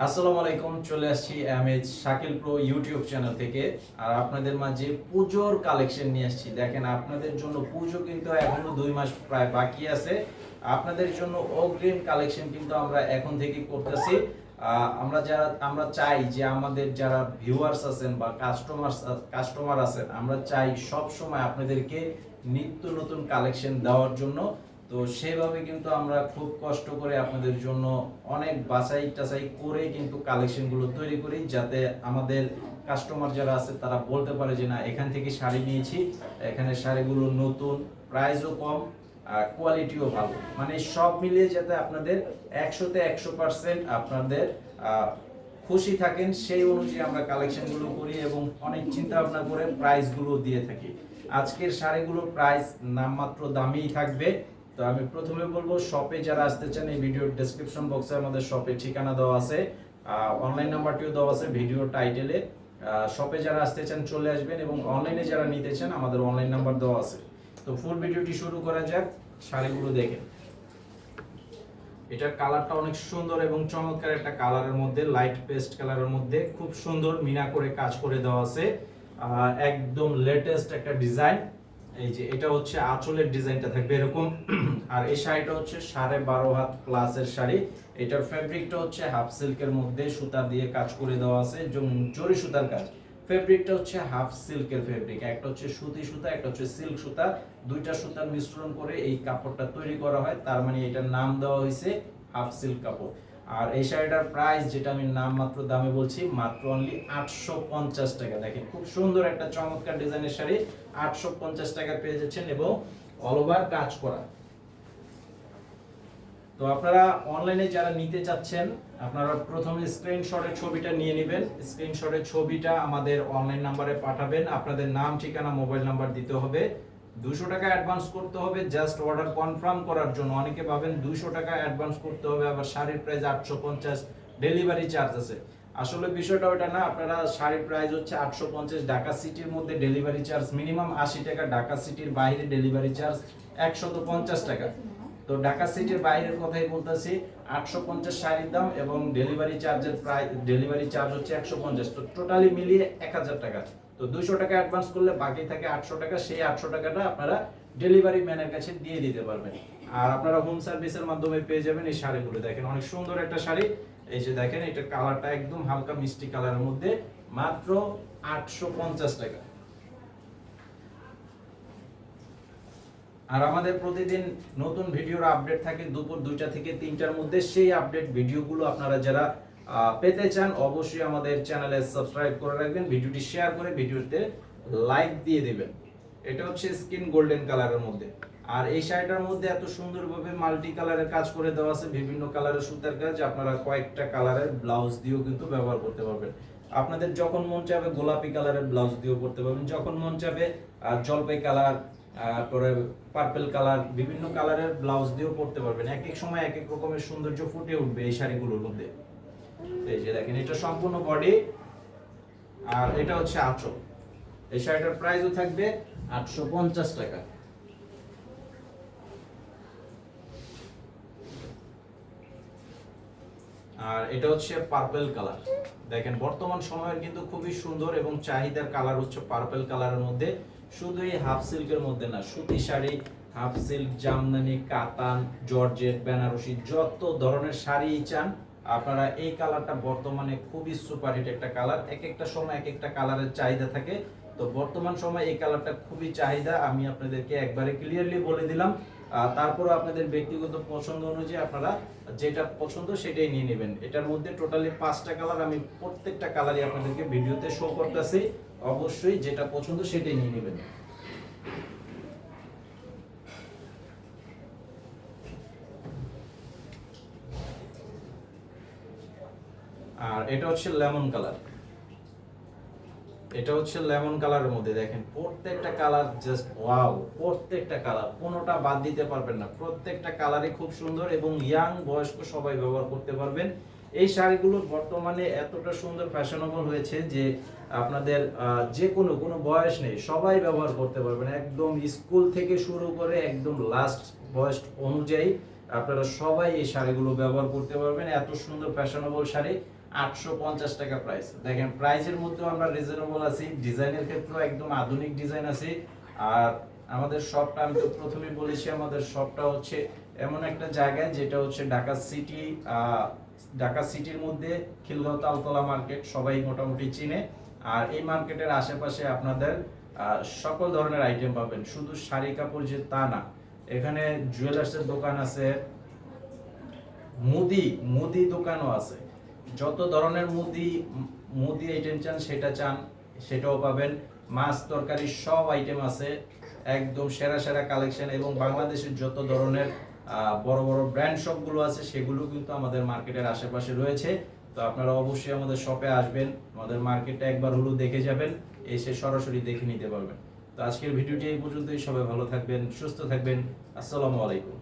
আসসালামু আলাইকুম, চলে আসছি MH Shakil pro YouTube channel থেকে। আর আপনাদের মাঝে পুজোর কালেকশন নিয়ে আসছি। দেখেন, আপনাদের জন্য পুজো কিন্তু এখনো 2 মাস প্রায় বাকি আছে। আপনাদের জন্য অগ্রিম কালেকশন কিন্তু আমরা এখন থেকে করতেছি। আমরা চাই যে আমাদের যারা ভিউয়ার্স আছেন বা কাস্টমার আছেন, আমরা চাই সব সময় আপনাদেরকে নিত্য নতুন কালেকশন দেওয়ার জন্য। তো সেভাবে কিন্তু আমরা খুব কষ্ট করে আপনাদের জন্য অনেক বাছাই টাছাই করে কিন্তু কালেকশনগুলো তৈরি করি, যাতে আমাদের কাস্টমার যারা আছে তারা বলতে পারে যে না, এখান থেকে শাড়ি নিয়েছি, এখানে শাড়িগুলো নতুন, প্রাইসও কম, কোয়ালিটিও ভালো। মানে সব মিলিয়ে যাতে আপনাদের 100তে 100% আপনাদের খুশি থাকেন, সেই অনুযায়ী আমরা কালেকশনগুলো করি এবং অনেক চিন্তা ভাবনা করে প্রাইসগুলো দিয়ে থাকি। আজকের শাড়িগুলোর প্রাইস নামমাত্র দামেই থাকবে। তো আমি প্রথমে বলবো, শপে যারা আসতে চান এই ভিডিওর ডেসক্রিপশন বক্সে আমাদের শপের ঠিকানা দেওয়া আছে, অনলাইন নাম্বারটিও দেওয়া আছে ভিডিও টাইটেলে। শপে যারা আসতে চান চলে আসবেন, এবং অনলাইনে যারা নিতে চান আমাদের অনলাইন নাম্বার দেওয়া আছে। তো ফুল ভিডিওটি শুরু করা যাক। শাড়িগুলো দেখেন, এটার কালারটা অনেক সুন্দর এবং চমৎকার একটা কালারের মধ্যে, লাইট পেস্ট কালারের মধ্যে খুব সুন্দর মিনা করে কাজ করে দেওয়া আছে। একদম লেটেস্ট একটা ডিজাইন। এই যে এটা হচ্ছে আঁচলের ডিজাইনটা থাকবে এরকম। আর এই শাড়িটা হচ্ছে 12.5 হাত প্লাসের শাড়ি। এটার ফেব্রিকটা হচ্ছে হাফ সিল্কের মধ্যে সুতা দিয়ে কাজ করে দেওয়া আছে, জরি সুতার কাজ। ফেব্রিকটা হচ্ছে হাফ সিল্কের ফেব্রিক, একটা হচ্ছে সুতি সুতা, একটা হচ্ছে সিল্ক সুতা, দুইটা সুতার মিশ্রণ করে এই কাপড়টা তৈরি করা হয়। তার মানে এটার নাম দেওয়া হয়েছে হাফ সিল্ক কাপড়। আর এই শাড়িটার প্রাইস, যেটা আমি নাম মাত্র দামে বলছি, মাত্র অনলি 850 টাকা। দেখেন, খুব সুন্দর একটা চমৎকার ডিজাইনের শাড়ি 850 টাকা পেয়ে যাচ্ছেন, এবং অল ওভার কাজ করা। তো আপনারা অনলাইনে যারা নিতে চাচ্ছেন, আপনারা প্রথমে স্ক্রিনশটের ছবিটা নিয়ে নেবেন। স্ক্রিনশটের ছবিটা আমাদের অনলাইন নাম্বারে পাঠাবেন। আপনাদের নাম, ঠিকানা, মোবাইল নাম্বার দিতে হবে। 200 টাকা অ্যাডভান্স করতে হবে জাস্ট অর্ডার কনফার্ম করার জন্য। অনেকে ভাবেন 200 টাকা অ্যাডভান্স করতে হবে, আবার শাড়ির প্রাইস 850, ডেলিভারি চার্জ আছে। আসলে বিষয়টা ওটা না। আপনারা শাড়ির প্রাইস হচ্ছে 850 ঢাকা সিটির মধ্যে, ডেলিভারি চার্জ মিনিমাম 80 টাকা। ঢাকা সিটির বাইরে ডেলিভারি চার্জ 150 টাকা। তো ঢাকা সিটির বাইরের কথাই বলতেছি, 850 শাড়ির দাম, এবং ডেলিভারি চার্জ হচ্ছে 150। তো টোটালি মিলিয়ে 1000 টাকা। তো 200 টাকা অ্যাডভান্স করলে বাকি থাকে 800 টাকা। সেই 800 টাকাটা আপনারা ডেলিভারি ম্যানের কাছে দিয়ে দিতে পারবেন। আর আপনারা হোম সার্ভিসের মাধ্যমে পেয়ে যাবেন এই শাড়িগুলো। দেখেন, অনেক সুন্দর একটা শাড়ি। এই যে দেখেন, এটা কালারটা একদম হালকা মিষ্টি কালারের মধ্যে, মাত্র 850 টাকা। আর আমাদের প্রতিদিন নতুন ভিডিওর আপডেট থাকে দুপুর 2টা থেকে 3টার মধ্যে। সেই আপডেট ভিডিওগুলো আপনারা যারা পেতে চান, অবশ্যই আমাদের চ্যানেলে সাবস্ক্রাইব করে রাখবেন, ভিডিওটি শেয়ার করে ভিডিওতে লাইক দিয়ে দিবেন। এটা হচ্ছে স্কিন গোল্ডেন কালারের মধ্যে। আর এই শাড়িটার মধ্যে এত সুন্দরভাবে মাল্টি কালারের কাজ করে দেওয়া আছে, বিভিন্ন কালারের সুতার কাজ। আপনারা কয়েকটা কালারের ব্লাউজ দিয়েও কিন্তু ব্যবহার করতে পারবেন। আপনাদের যখন মন চাবে গোলাপি কালারের ব্লাউজ দিয়েও করতে পারবেন, যখন মন চাবে জলপাই কালার, তারপরে পার্পল কালার, বিভিন্ন কালারের ব্লাউজ দিয়েও পরতে পারবেন। এক এক সময় এক এক রকমের সৌন্দর্য ফুটে উঠবে এই শাড়িগুলোর মধ্যে। এই যে দেখেন, এটা সম্পূর্ণ বডি, আর এটা হচ্ছে আঁচল। এই শাড়িটার প্রাইসও থাকবে 850 টাকা। আর এটা হচ্ছে পার্পল কালার। দেখেন, বর্তমান সময়ের কিন্তু খুবই সুন্দর এবং চাহিদার কালার হচ্ছে পার্পল কালারের মধ্যে। শুধু এই হাফ সিল্কের মধ্যে না, সুতি শাড়ি, হাফ সিল্ক, জামদানি, কাতান, জর্জেট, বেনারসি, যত ধরনের শাড়ি চান আপনারা, এই কালারটা বর্তমানে খুবই সুপারহিট একটা কালার। এক একটা সময় এক একটা কালারের চাহিদা থাকে। তো বর্তমান সময় এই কালারটা খুবই চাহিদা, আমি আপনাদেরকে একবারে ক্লিয়ারলি বলে দিলাম। তারপরে আপনাদের ব্যক্তিগত পছন্দ অনুযায়ী আপনারা যেটা পছন্দ সেটাই নিয়ে নেবেন। এটার মধ্যে টোটালি 5টা কালার, আমি প্রত্যেকটা কালারই আপনাদেরকে ভিডিওতে শো করতেছি। অবশ্যই যেটা পছন্দ সেটাই নিয়ে নেবেন। আর এটা হচ্ছে লেমন কালার। এটা হচ্ছে লেমন কালারের মধ্যে। দেখেন, প্রত্যেকটা কালার জাস্ট ওয়াও, প্রত্যেকটা কালার কোনোটা বাদ দিতে পারবেন না। প্রত্যেকটা কালারই খুব সুন্দর, এবং ইয়াং বয়স্ক সবাই ব্যবহার করতে পারবেন। এই শাড়িগুলো বর্তমানে এতটা সুন্দর ফ্যাশনেবল হয়েছে যে আপনাদের যে কোনো বয়স নেই, সবাই ব্যবহার করতে পারবেন। একদম স্কুল থেকে শুরু করে একদম লাস্ট বয়স অনুযায়ী আপনারা সবাই এই শাড়িগুলো ব্যবহার করতে পারবেন। এত সুন্দর ফ্যাশনেবল শাড়ি 850 টাকা প্রাইস। দেখেন প্রাইসের মধ্যে আমরা রিজনেবল আছি, ডিজাইনের ক্ষেত্রেও একদম আধুনিক ডিজাইন আছে। আর আমাদের শপটা আমি তো প্রথমেই বলেছি, আমাদের শপটা হচ্ছে এমন একটা জায়গায় যেটা হচ্ছে ঢাকা সিটির মধ্যে খিলগাঁও তালতলা মার্কেট সবাই মোটামুটি চিনে। আর এই মার্কেটের আশেপাশে আপনাদের সকল ধরনের আইটেম পাবেন, শুধু শাড়ি কাপড় যে তা না, এখানে জুয়েলার্সের দোকান আছে, মুদি দোকানও আছে। যত ধরনের মুদি আইটেম চান সেটাও পাবেন। মাছ তরকারি সব আইটেম আছে, একদম সেরা সেরা কালেকশন। এবং বাংলাদেশের যত ধরনের বড় বড় ব্র্যান্ড শপগুলো আছে সেগুলো কিন্তু আমাদের মার্কেটের আশেপাশে রয়েছে। তো আপনারা অবশ্যই আমাদের শপে আসবেন, আমাদের মার্কেটটা একবার হলেও দেখে যাবেন, এসে সরাসরি দেখে নিতে পারবেন। তো আজকের ভিডিওটি এই পর্যন্তই। সবাই ভালো থাকবেন, সুস্থ থাকবেন। আসসালামু আলাইকুম।